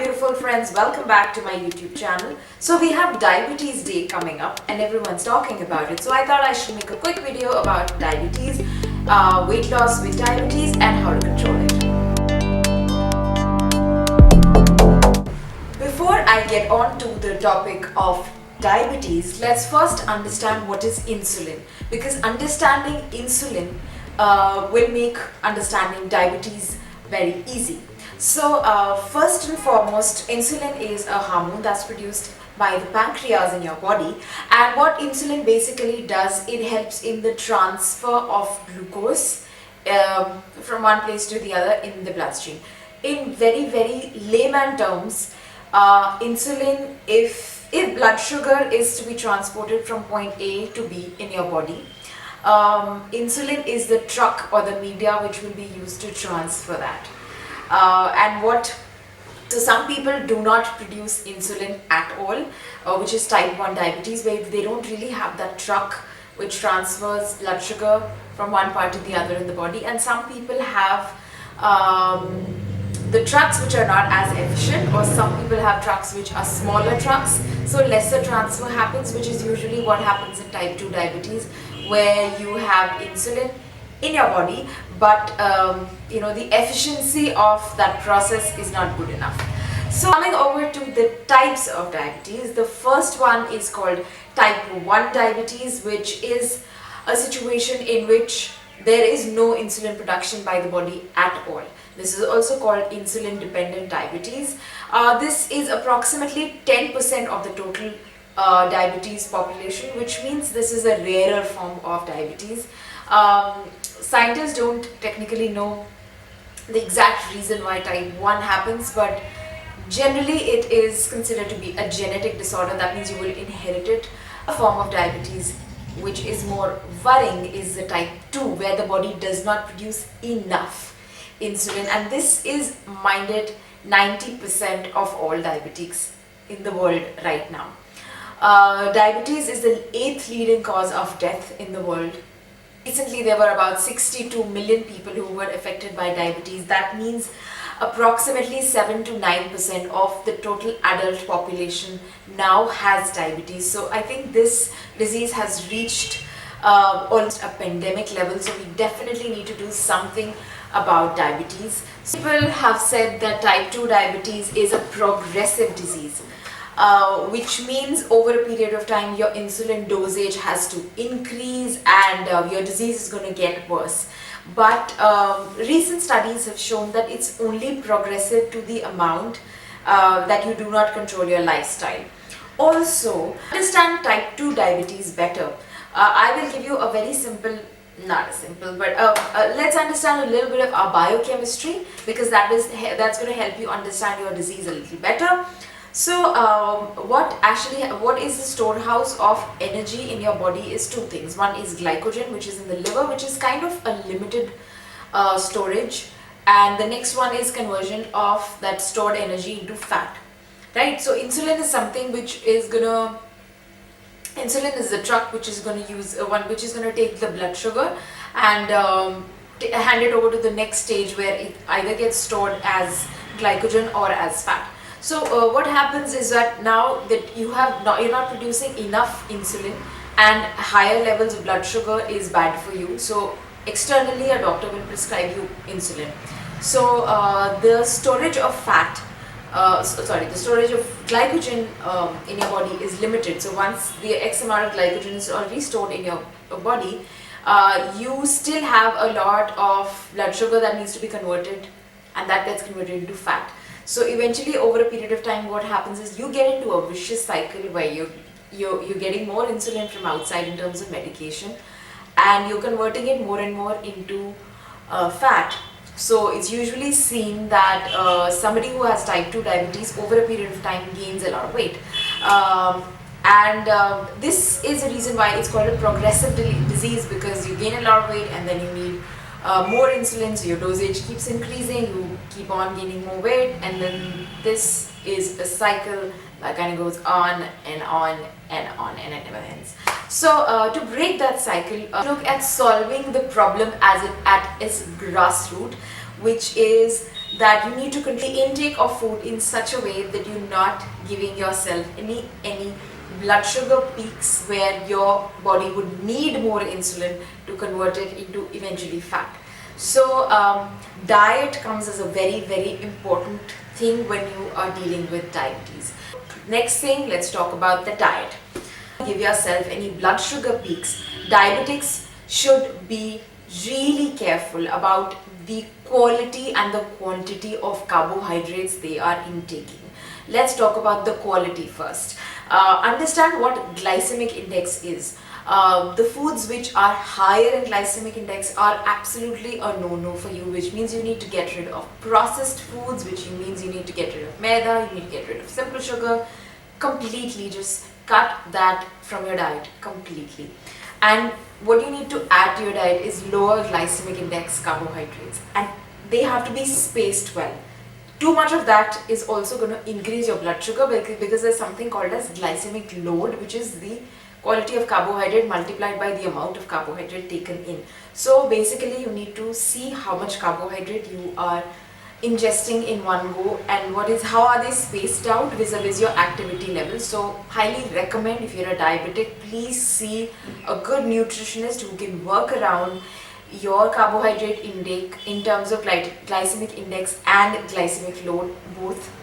beautiful friends, welcome back to my YouTube channel. So we have Diabetes Day coming up and everyone's talking about it. So I thought I should make a quick video about diabetes, weight loss with diabetes and how to control it. Before I get on to the topic of diabetes, let's first understand what is insulin, because understanding insulin will make understanding diabetes very easy. So first and foremost, insulin is a hormone that's produced by the pancreas in your body, and what insulin basically does, it helps in the transfer of glucose from one place to the other in the bloodstream. In very layman terms, insulin, if blood sugar is to be transported from point A to B in your body, insulin is the truck or the media which will be used to transfer that. So some people do not produce insulin at all, which is type 1 diabetes, where they don't really have that truck which transfers blood sugar from one part to the other in the body, and some people have the trucks which are not as efficient, or some people have trucks which are smaller trucks, so lesser transfer happens, which is usually what happens in type 2 diabetes, where you have insulin in your body, but the efficiency of that process is not good enough. So coming over to the types of diabetes, the first one is called type 1 diabetes, which is a situation in which there is no insulin production by the body at all. This is also called insulin dependent diabetes. This is approximately 10% of the total diabetes population, which means this is a rarer form of diabetes. Scientists don't technically know the exact reason why type 1 happens, but generally it is considered to be a genetic disorder. That means you will inherit it. A form of diabetes which is more worrying is the type 2, where the body does not produce enough insulin, and this is minded 90% of all diabetics in the world right now. Diabetes is the 8th leading cause of death in the world. Recently, there were about 62 million people who were affected by diabetes. That means approximately 7 to 9% of the total adult population now has diabetes. So I think this disease has reached almost a pandemic level. So we definitely need to do something about diabetes. People have said that type 2 diabetes is a progressive disease. Which means over a period of time your insulin dosage has to increase and your disease is going to get worse. But recent studies have shown that it's only progressive to the amount that you do not control your lifestyle. Also, to understand type 2 diabetes better, I will give you a very simple, not simple, but let's understand a little bit of our biochemistry, because that's going to help you understand your disease a little better. So what is the storehouse of energy in your body is two things. One is glycogen, which is in the liver, which is kind of a limited storage, and the next one is conversion of that stored energy into fat, right? So insulin is something which is insulin is the truck which is going to use which is going to take the blood sugar and hand it over to the next stage, where it either gets stored as glycogen or as fat. So what happens is that now that you're not producing enough insulin, and higher levels of blood sugar is bad for you. So externally a doctor will prescribe you insulin. So the storage of the storage of glycogen in your body is limited. So once the X amount of glycogen is already stored in your body, you still have a lot of blood sugar that needs to be converted, and that gets converted into fat. So eventually, over a period of time, what happens is you get into a vicious cycle where you're getting more insulin from outside in terms of medication, and you're converting it more and more into fat. So it's usually seen that somebody who has type 2 diabetes over a period of time gains a lot of weight. This is the reason why it's called a progressive disease, because you gain a lot of weight and then you need more insulin, so your dosage keeps increasing, you keep on gaining more weight, and then this is a cycle that kind of goes on and on and on, and it never ends. So to break that cycle, look at solving the problem at its grassroots, which is that you need to control the intake of food in such a way that you're not giving yourself any blood sugar peaks where your body would need more insulin to convert it into eventually fat. So diet comes as a very important thing when you are dealing with diabetes. Next thing, let's talk about the diet. Give yourself any blood sugar peaks. Diabetics should be really careful about the quality and the quantity of carbohydrates they are intaking. Let's talk about the quality first. Understand what glycemic index is. The foods which are higher in glycemic index are absolutely a no-no for you, which means you need to get rid of processed foods, which means you need to get rid of maida, you need to get rid of simple sugar, completely just cut that from your diet completely. And what you need to add to your diet is lower glycemic index carbohydrates, and they have to be spaced well. Too much of that is also going to increase your blood sugar because there's something called as glycemic load, which is the quality of carbohydrate multiplied by the amount of carbohydrate taken in. So basically you need to see how much carbohydrate you are ingesting in one go and how are they spaced out vis-a-vis your activity level. So highly recommend, if you're a diabetic, please see a good nutritionist who can work around your carbohydrate intake in terms of glycemic index and glycemic load both.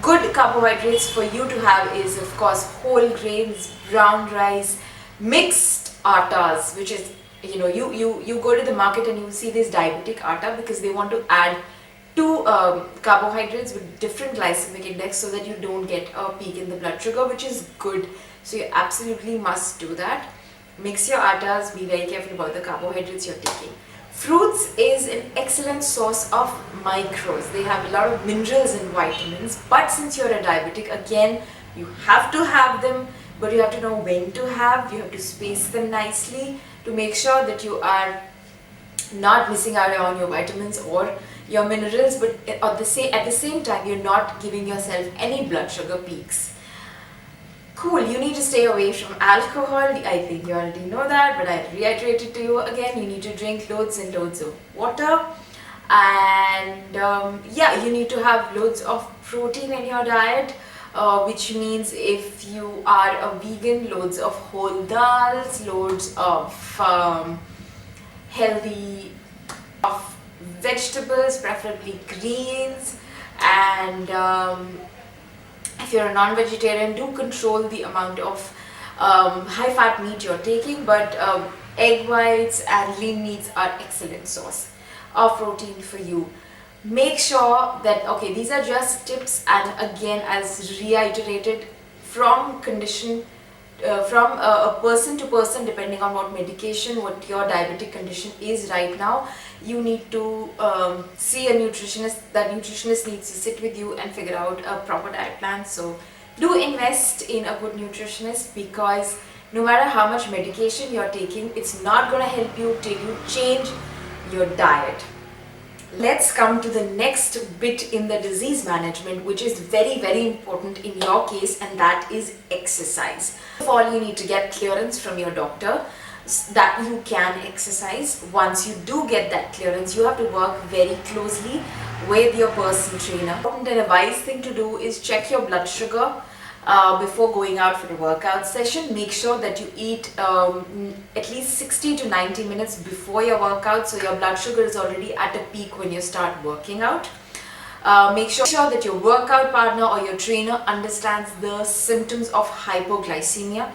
Good carbohydrates for you to have is of course whole grains, brown rice, mixed attas, which is, you go to the market and you see this diabetic atta because they want to add two carbohydrates with different glycemic index so that you don't get a peak in the blood sugar, which is good. So you absolutely must do that. Mix your attas, be very careful about the carbohydrates you're taking. Fruits is an excellent source of micros. They have a lot of minerals and vitamins, but since you're a diabetic, again, you have to have them, but you have to know when to have. You have to space them nicely to make sure that you are not missing out on your vitamins or your minerals, but at the same time, you're not giving yourself any blood sugar peaks. Cool, you need to stay away from alcohol. I think you already know that, but I'll reiterate it to you again. You need to drink loads and loads of water, and you need to have loads of protein in your diet, which means if you are a vegan, loads of whole dals, loads of healthy vegetables, preferably greens, and if you're a non-vegetarian, do control the amount of high-fat meat you're taking, but egg whites and lean meats are excellent source of protein for you. Make sure that, okay, these are just tips, and again, as reiterated, from a person to person, depending on what medication, what your diabetic condition is right now, you need to see a nutritionist. That nutritionist needs to sit with you and figure out a proper diet plan. So do invest in a good nutritionist, because no matter how much medication you're taking, it's not going to help you till you change your diet. Let's come to the next bit in the disease management, which is very important in your case, and that is exercise. First of all, you need to get clearance from your doctor that you can exercise. Once you do get that clearance, you have to work very closely with your personal trainer. And a wise thing to do is check your blood sugar before going out for a workout session. Make sure that you eat at least 60 to 90 minutes before your workout, so your blood sugar is already at a peak when you start working out. Make sure that your workout partner or your trainer understands the symptoms of hypoglycemia,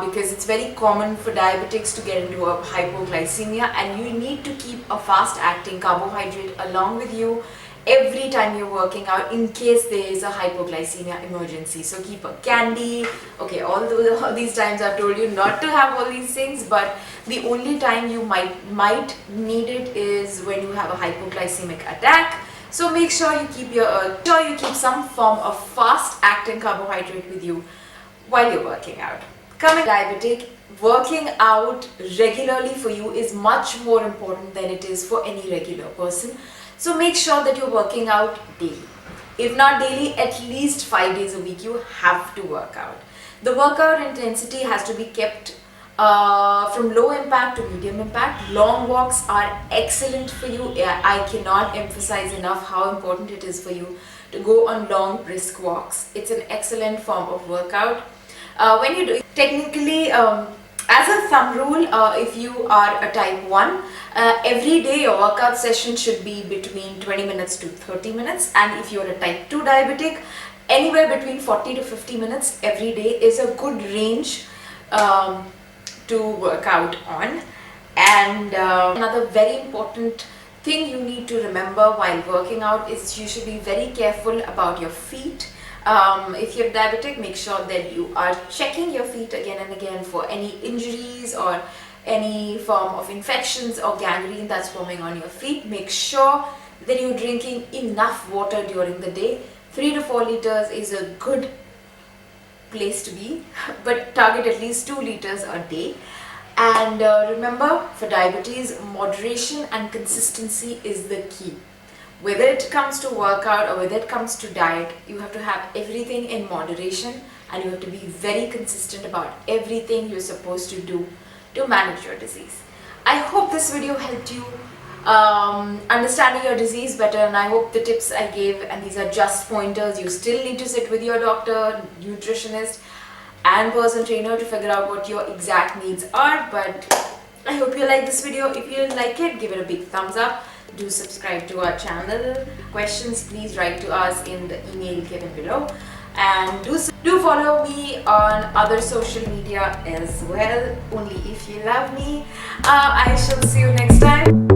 because it's very common for diabetics to get into a hypoglycemia, and you need to keep a fast acting carbohydrate along with you every time you're working out in case there is a hypoglycemia emergency. So keep a candy. Okay, all these times I've told you not to have all these things, but the only time you might need it is when you have a hypoglycemic attack. So make sure you keep some form of fast acting carbohydrate with you while you're working out. Coming diabetic, working out regularly for you is much more important than it is for any regular person. So make sure that you're working out daily. If not daily, at least 5 days a week you have to work out. The workout intensity has to be kept from low impact to medium impact. Long walks are excellent for you. I cannot emphasize enough how important it is for you to go on long brisk walks. It's an excellent form of workout. When you do technically, as a thumb rule, if you are a type 1, every day your workout session should be between 20 minutes to 30 minutes, and if you're a type 2 diabetic, anywhere between 40 to 50 minutes every day is a good range to work out on. And another very important thing you need to remember while working out is you should be very careful about your feet. If you're diabetic, make sure that you are checking your feet again and again for any injuries or any form of infections or gangrene that's forming on your feet. Make sure that you're drinking enough water during the day. 3 to 4 liters is a good place to be, but target at least 2 liters a day. And remember, for diabetes, moderation and consistency is the key. Whether it comes to workout or whether it comes to diet, you have to have everything in moderation, and you have to be very consistent about everything you're supposed to do to manage your disease. I hope this video helped you understanding your disease better, and I hope the tips I gave, and these are just pointers, you still need to sit with your doctor, nutritionist and personal trainer to figure out what your exact needs are. But I hope you like this video. If you like it, give it a big thumbs up. Do subscribe to our channel. Questions, please write to us in the email given below. And do follow me on other social media as well, only if you love me. I shall see you next time.